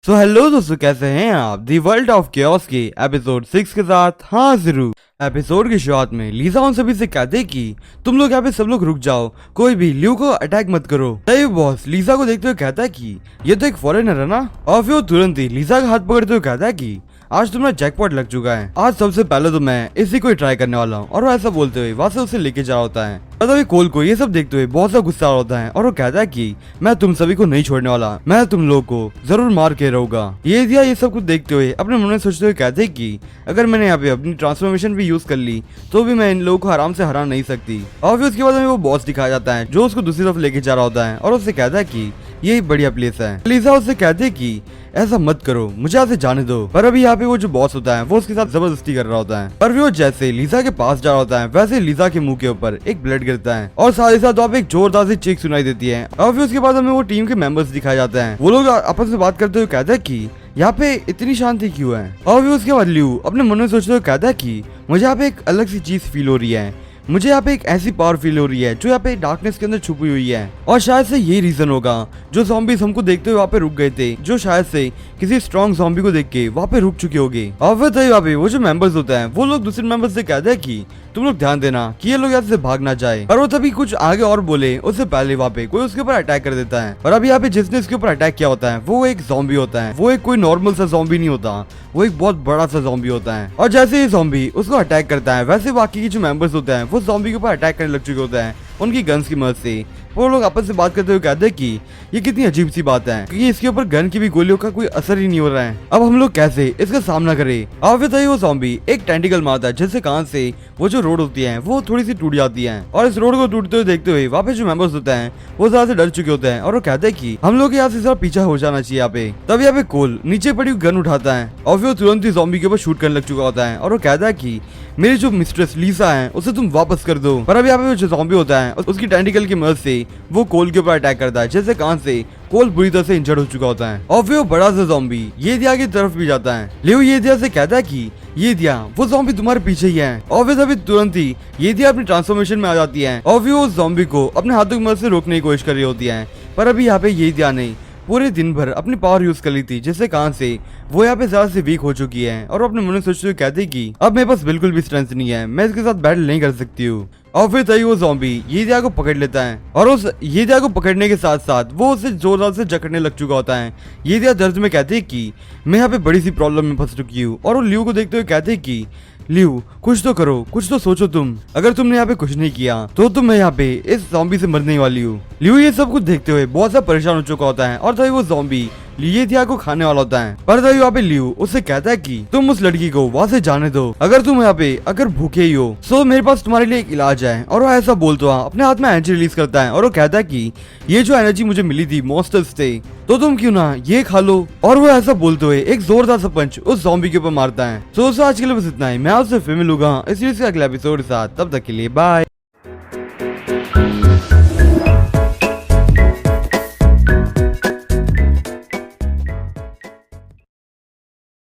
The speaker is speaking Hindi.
सो हेलो दोस्तों, कैसे हैं आप दी वर्ल्ड ऑफ केओस के एपिसोड 6 के साथ हाजिर हूँ। एपिसोड की शुरुआत में लीजा उन सभी से कहते कि तुम लोग यहाँ पे सब लोग रुक जाओ, कोई भी ल्यू को अटैक मत करो। तभी बॉस लीजा को देखते हुए कहता है कि ये तो एक फॉरेनर है ना, और फिर वो तुरंत ही लीजा का हाथ पकड़ते हुए कहता है कि आज तुम्हारा जैकपॉट लग चुका है, आज सबसे पहले तो मैं इसी को ही ट्राई करने वाला हूँ। और वो ऐसा बोलते हुए वहां से उसे लेके जा रहा होता है। तभी कोल को ये सब देखते हुए बहुत सा गुस्सा होता है और वो कहता है कि मैं तुम सभी को नहीं छोड़ने वाला, मैं तुम लोग को जरूर मार के रहूंगा। ये दिया ये सब कुछ देखते हुए अपने मन में सोचते हुए कहते हैं कि अगर मैंने यहाँ पे अपनी ट्रांसफॉर्मेशन भी यूज कर ली तो भी मैं इन लोगों को आराम से हरा नहीं सकती। और फिर उसके बाद हमें वो बॉस दिखाया जाता है जो उसको दूसरी तरफ लेके जा रहा होता है और उससे कहता है कि यही बढ़िया प्लेस है। लीजा उससे कहते है कि ऐसा मत करो, मुझे यहाँ से जाने दो। पर अभी यहाँ पे वो जो बॉस होता है वो उसके साथ जबरदस्ती कर रहा होता है। पर वो जैसे लीजा के पास जा रहा होता है वैसे लीजा के मुंह के ऊपर एक ब्लड गिरता है और साथ ही साथ वहाँ पे एक जोरदार सी चीख सुनाई देती है। और फिर उसके बाद हमें वो टीम के मेंबर्स दिखाए जाते हैं। वो लोग आपस में बात करते हुए कहते हैं कि यहाँ पे इतनी शांति क्यों है। और फिर उसके बाद ल्यू अपने मन में सोचते हुए कहता है कि मुझे यहाँ पे एक अलग सी चीज फील हो रही है, मुझे यहाँ पे एक ऐसी पावर फील हो रही है जो यहाँ पे डार्कनेस के अंदर छुपी हुई है। और शायद से यही रीजन होगा जो ज़ॉम्बीज़ हमको देखते हुए वहाँ पे रुक गए थे, जो शायद से किसी स्ट्रॉन्ग ज़ॉम्बी को देख के वहाँ पे रुक चुके होंगे। और फिर तभी वहाँ पे वो जो मेंबर्स होते हैं वो लोग दूसरे मेंबर्स से कहते हैं कि तुम लोग ध्यान देना कि ये लोग यहाँ से भाग ना जाए। और वो तभी कुछ आगे और बोले उससे पहले वहाँ पे कोई उसके ऊपर अटैक कर देता है। और अभी यहाँ पे जिसने इसके ऊपर अटैक किया होता है वो एक ज़ॉम्बी होता है, वो एक कोई नॉर्मल सा ज़ॉम्बी नहीं होता, वो एक बहुत बड़ा सा ज़ॉम्बी होता है। और जैसे ही ज़ॉम्बी उसको अटैक करता है वैसे बाकी के जो मेंबर्स होते हैं वो ज़ॉम्बी के ऊपर अटैक करने लग चुके होते हैं उनकी गन्स की मदद से। वो लोग आपस में बात करते हुए कहते हैं कि ये कितनी अजीब सी बात है क्योंकि इसके ऊपर गन की भी गोलियों का कोई असर ही नहीं हो रहा है, अब हम लोग कैसे इसका सामना करें। और फिर तभी वो ज़ॉम्बी एक टेंटिकल मारता है जिससे कान से वो जो रोड होती है वो थोड़ी सी टूट जाती है। और इस रोड को टूटते हुए देखते हुए वहाँ पे जो मेंबर्स होते हैं वो ज्यादा से डर चुके होते हैं और वो कहते हैं कि हम लोग यहाँ से जरा पीछा हो जाना चाहिए यहाँ पे। तब यहाँ पे कोल नीचे पड़ी गन उठाता है और फिर वो तुरंत ही ज़ॉम्बी के ऊपर शूट करने लग चुका होता है और वो कहता है कि मेरी जो मिस्ट्रेस लीसा है उसे तुम वापस कर दो। पर अभी यहाँ पे जो ज़ॉम्बी होता है उसकी टेंटिकल की मदद से वो कोल के ऊपर अटैक करता है जैसे कान से कोल बुरी तरह से इंजर्ड हो चुका होता है। और फिर वो बड़ा सा ज़ॉम्बी ये दिया की तरफ भी जाता है। लियो ये दिया से कहता है कि ये दिया वो ज़ॉम्बी तुम्हारे पीछे ही है। और फिर अभी तुरंत ही ये दिया अपनी ट्रांसफॉर्मेशन में आ जाती है और फिर वो ज़ॉम्बी को अपने हाथों की मदद से रोकने की कोशिश कर रही होती है। पर अभी यहाँ पे ये दिया नहीं पूरे दिन भर अपनी पावर यूज कर ली थी जिससे कान से वो यहाँ पे ज्यादा से वीक हो चुकी है। और अपने मन में सोचते हुए कहती कि अब मेरे पास बिल्कुल भी स्ट्रेंथ नहीं है, मैं इसके साथ बैटल नहीं कर सकती हूँ। और फिर तभी वो ज़ॉम्बी ये दिया को पकड़ लेता है और उस ये दिया को पकड़ने के साथ साथ वो उसे जोरदार से जकड़ने लग चुका होता है। ये दिया दर्द में कहते हैं कि मैं यहाँ पे बड़ी सी प्रॉब्लम में फंस चुकी हूँ। और वो ल्यू को देखते हुए कहते हैं कि ल्यू कुछ तो करो, कुछ तो सोचो तुम, अगर तुमने यहाँ पे कुछ नहीं किया तो तुम मैं यहाँ पे इस ज़ॉम्बी से मरने वाली हूँ। ल्यू ये सब कुछ देखते हुए बहुत सा परेशान हो चुका होता है और तभी वो ज़ॉम्बी ये दिया को खाने वाला होता है। पर तभी वहाँ पे ल्यू उससे कहता है कि तुम उस लड़की को वहाँ से जाने दो, अगर तुम यहाँ पे अगर भूखे ही हो तो मेरे पास तुम्हारे लिए एक इलाज है। और वो ऐसा बोलते हुआ अपने हाथ में एनर्जी रिलीज करता है और वो कहता है कि ये जो एनर्जी मुझे मिली थी मॉन्स्टर्स से तो तुम क्यों ना ये खा लो। और वो ऐसा बोलते हुए एक जोरदार सा पंच उस ज़ॉम्बी के ऊपर मारता है। तो आज के लिए बस इतना ही, मैं आपसे फिर मिलूंगा इस सीरीज के अगले एपिसोड के साथ, तब तक के लिए बाय।